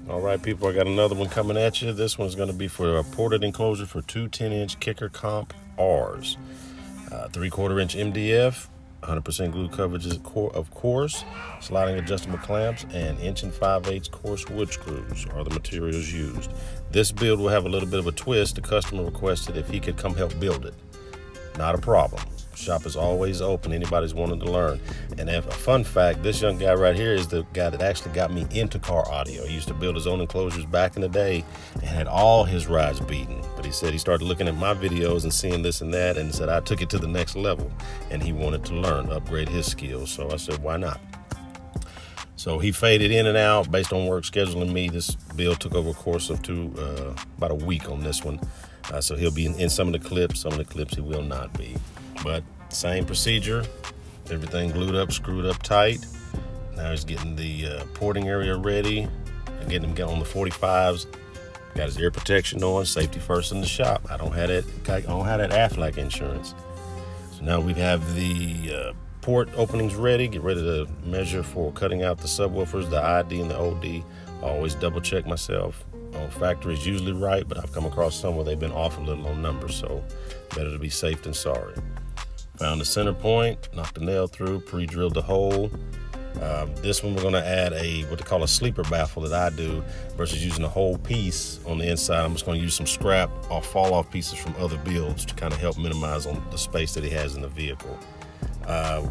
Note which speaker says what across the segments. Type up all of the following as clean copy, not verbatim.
Speaker 1: All right, people, I got another one coming at you. This one's going to be for a ported enclosure for two 10-inch kicker CompRs. 3/4 inch MDF, 100% glue coverage of course, sliding adjustable clamps, and 1 5/8 coarse wood screws are the materials used. This build will have a little bit of a twist. The customer requested if he could come help build it. Not a problem. Shop is always open. Anybody's wanting to learn. And a fun fact, this young guy right here is the guy that actually got me into car audio. He used to build his own enclosures back in the day and had all his rides beaten. But he said he started looking at my videos and seeing this and that and said I took it to the next level. And he wanted to learn, upgrade his skills. So I said, why not? So he faded in and out based on work scheduling me. This build took over a course of about a week on this one. So he'll be in some of the clips. Some of the clips he will not be. But same procedure, everything glued up, screwed up tight. Now he's getting the porting area ready, getting him on the 45s. Got his ear protection on, safety first in the shop. I don't have that Aflac insurance. So now we have the port openings ready. Get ready to measure for cutting out the subwoofers, the ID and the OD. I always double check myself. Factory is usually right, but I've come across some where they've been off a little on numbers, so better to be safe than sorry. Found the center point, knocked the nail through, pre-drilled the hole. This one we're gonna add what they call a sleeper baffle that I do versus using a whole piece on the inside. I'm just gonna use some scrap or fall off pieces from other builds to kind of help minimize on the space that he has in the vehicle.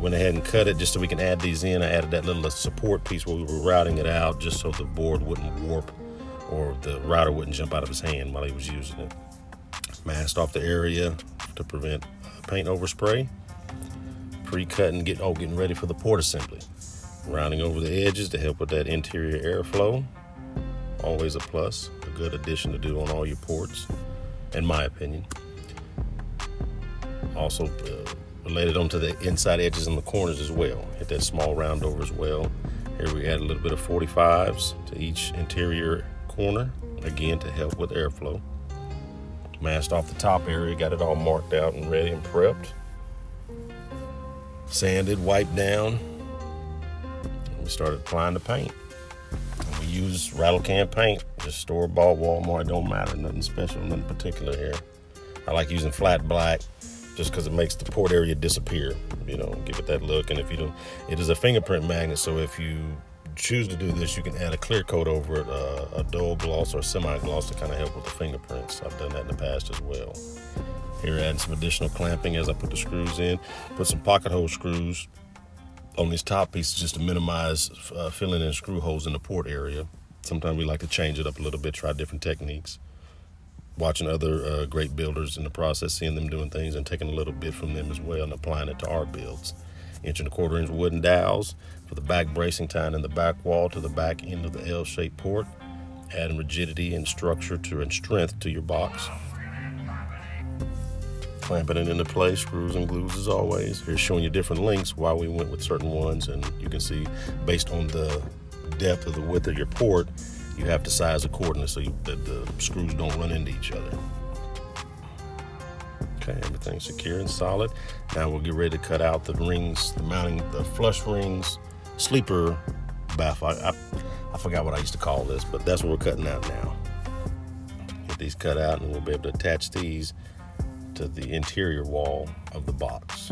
Speaker 1: Went ahead and cut it just so we can add these in. I added that little support piece where we were routing it out just so the board wouldn't warp or the router wouldn't jump out of his hand while he was using it. Masked off the area to prevent paint overspray. Pre-cutting, getting ready for the port assembly. Rounding over the edges to help with that interior airflow. Always a plus, a good addition to do on all your ports, in my opinion. Also related onto the inside edges and the corners as well. Hit that small round over as well. Here we add a little bit of 45s to each interior corner, again to help with airflow. Masked off the top area, got it all marked out and ready and prepped. Sanded, wiped down. And we started applying the paint. And we use rattle can paint, just store-bought, Walmart, don't matter, nothing special, nothing particular here. I like using flat black just because it makes the port area disappear, give it that look. And if you don't, it is a fingerprint magnet, so if you choose to do this, you can add a clear coat over it, a dull gloss or semi-gloss to kind of help with the fingerprints. I've done that in the past as well. Here, adding some additional clamping as I put the screws in. Put some pocket hole screws on these top pieces just to minimize filling in screw holes in the port area. Sometimes we like to change it up a little bit, try different techniques. Watching other great builders in the process, seeing them doing things and taking a little bit from them as well and applying it to our builds. 1 1/4 inch wooden dowels for the back bracing, tying in the back wall to the back end of the L-shaped port, adding rigidity and structure and strength to your box. Clamping it into place, screws and glues as always. Here's showing you different lengths, why we went with certain ones, and you can see based on the depth or the width of your port, you have to size accordingly so that the screws don't run into each other. Okay, everything's secure and solid. Now we'll get ready to cut out the rings, the flush rings, sleeper baffle. I forgot what I used to call this, but that's what we're cutting out now. Get these cut out and we'll be able to attach these to the interior wall of the box.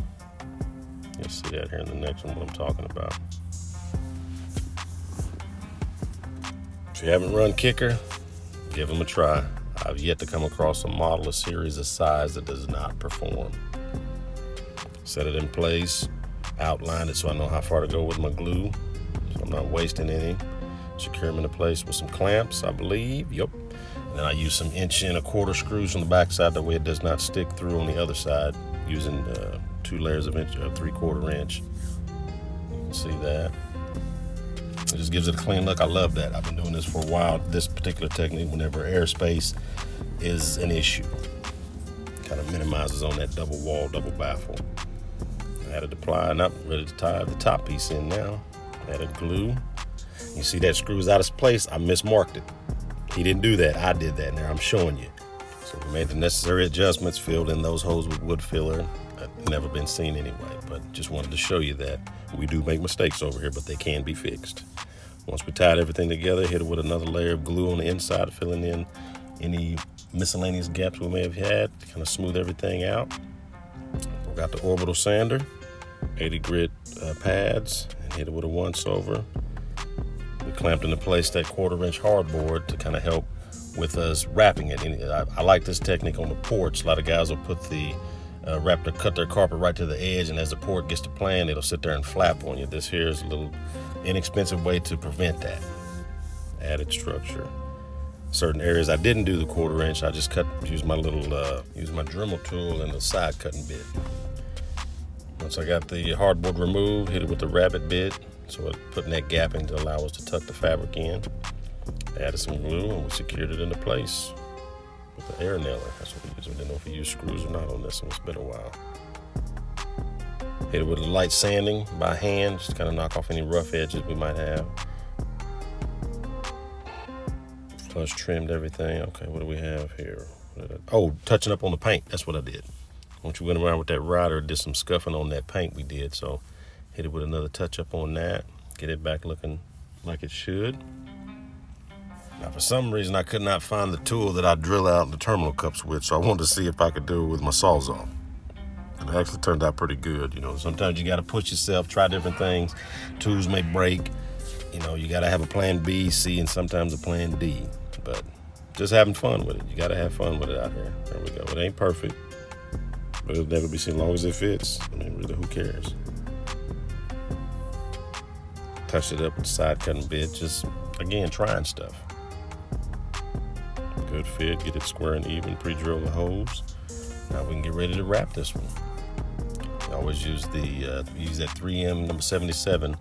Speaker 1: You'll see that here in the next one, what I'm talking about. If you haven't run kicker, give them a try. I've yet to come across a model, a series, a size that does not perform. Set it in place, outline it so I know how far to go with my glue, so I'm not wasting any. Secure them into place with some clamps, I believe. Yep. And then I use some 1 1/4 screws on the back side, that way it does not stick through on the other side, using 2 layers of 3/4 inch. You can see that. It just gives it a clean look. I love that. I've been doing this for a while. This particular technique, whenever airspace is an issue, kind of minimizes on that double wall, double baffle. Added the ply, and I'm ready to tie the top piece in now. Added glue. You see that screws out of place? I mismarked it. He didn't do that. I did that. Now I'm showing you. So we made the necessary adjustments, filled in those holes with wood filler. Never been seen anyway, but just wanted to show you that we do make mistakes over here, but they can be fixed. Once we tied everything together, hit it with another layer of glue on the inside, filling in any miscellaneous gaps we may have had to kind of smooth everything out. We got the orbital sander, 80 grit pads, and hit it with a once over. We clamped into place that 1/4-inch hardboard to kind of help with us wrapping it. And I like this technique on the porch. A lot of guys will put the cut their carpet right to the edge, and as the port gets to playing, it'll sit there and flap on you. This here is a little inexpensive way to prevent that. Added structure. Certain areas I didn't do the 1/4-inch. I just use my Dremel tool and the side cutting bit. Once I got the hardboard removed, hit it with the rabbit bit, so it putting that gapping to allow us to tuck the fabric in. Added some glue and we secured it into place with the air nailer. That's what we use. We didn't know if we used screws or not on this one. It's been a while. Hit it with a light sanding by hand, just to kind of knock off any rough edges we might have. Plus trimmed everything. Okay, what do we have here? Touching up on the paint. That's what I did. Once we went around with that rider, did some scuffing on that paint we did. So hit it with another touch up on that. Get it back looking like it should. Now, for some reason, I could not find the tool that I drill out the terminal cups with, so I wanted to see if I could do it with my Sawzall. And it actually turned out pretty good. You know, sometimes you got to push yourself, try different things. Tools may break. You know, you got to have a plan B, C, and sometimes a plan D. But just having fun with it. You got to have fun with it out here. There we go. It ain't perfect, but it'll never be seen as long as it fits. I mean, really, who cares? Touched it up with the side cutting bit. Just, again, trying stuff. Good fit, get it square and even, pre-drill the holes. Now we can get ready to wrap this one. I always use that 3M number 77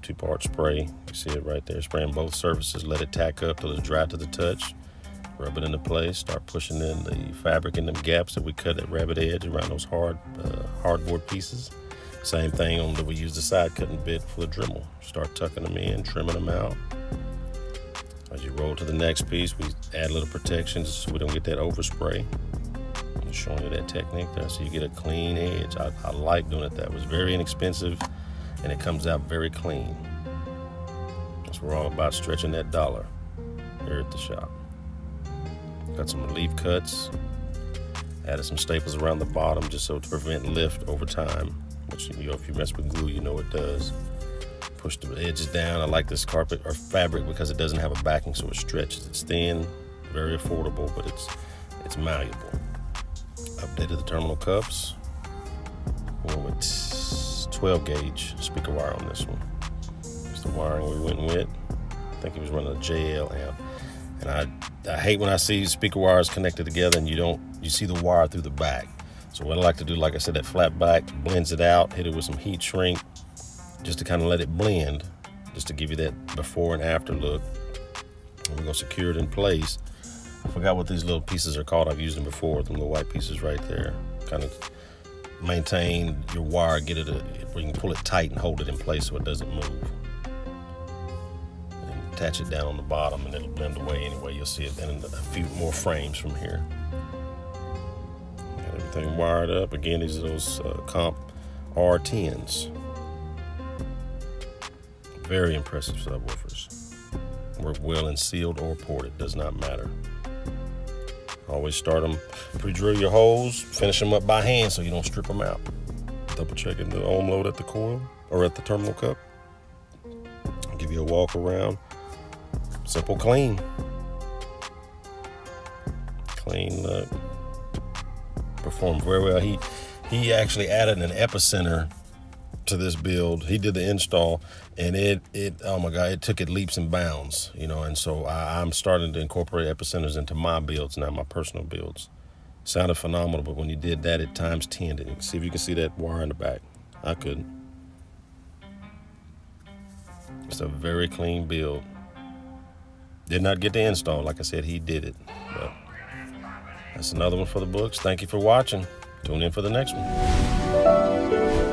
Speaker 1: 2-part spray. You see it right there, spraying both surfaces. Let it tack up till it's dry to the touch. Rub it into place, start pushing in the fabric in them gaps that we cut at rabbit edge around those hardboard pieces. Same thing on that we use the side cutting bit for the Dremel. Start tucking them in, trimming them out. As you roll to the next piece, we add a little protection so we don't get that overspray. I'm showing you that technique there so you get a clean edge. I like doing it that way. It's very inexpensive and it comes out very clean. That's what we're all about, stretching that dollar here at the shop. Got some relief cuts. Added some staples around the bottom just so to prevent lift over time, which, you know, if you mess with glue, you know it does. Push the edges down. I like this carpet or fabric because it doesn't have a backing, so it stretches. It's thin, very affordable, but it's malleable. Updated the terminal cups. Went with 12 gauge speaker wire on this one. It's the wiring we went with. I think it was running a JL amp. And I hate when I see speaker wires connected together and you see the wire through the back. So what I like to do, like I said, that flat back blends it out, hit it with some heat shrink, just to kind of let it blend, just to give you that before and after look. And we're gonna secure it in place. I forgot what these little pieces are called. I've used them before, them little white pieces right there. Kind of maintain your wire, get it where you can pull it tight and hold it in place so it doesn't move. And attach it down on the bottom and it'll blend away anyway. You'll see it then in a few more frames from here. Got everything wired up. Again, these are those CompR 10s. Very impressive subwoofers. Work well in sealed or ported, does not matter. Always start them, pre-drill your holes, finish them up by hand so you don't strip them out. Double checking the ohm load at the coil or at the terminal cup. Give you a walk around. Simple, clean. Clean look. Performed very well. He actually added an epicenter to this build. He did the install and it oh my God, it took it leaps and bounds, you know, and so I'm starting to incorporate epicenters into my builds now, my personal builds. Sounded phenomenal, but when you did that, it times 10. And see if you can see that wire in the back. I couldn't. It's a very clean build. Did not get the install. Like I said, he did it. But that's another one for the books. Thank you for watching. Tune in for the next one.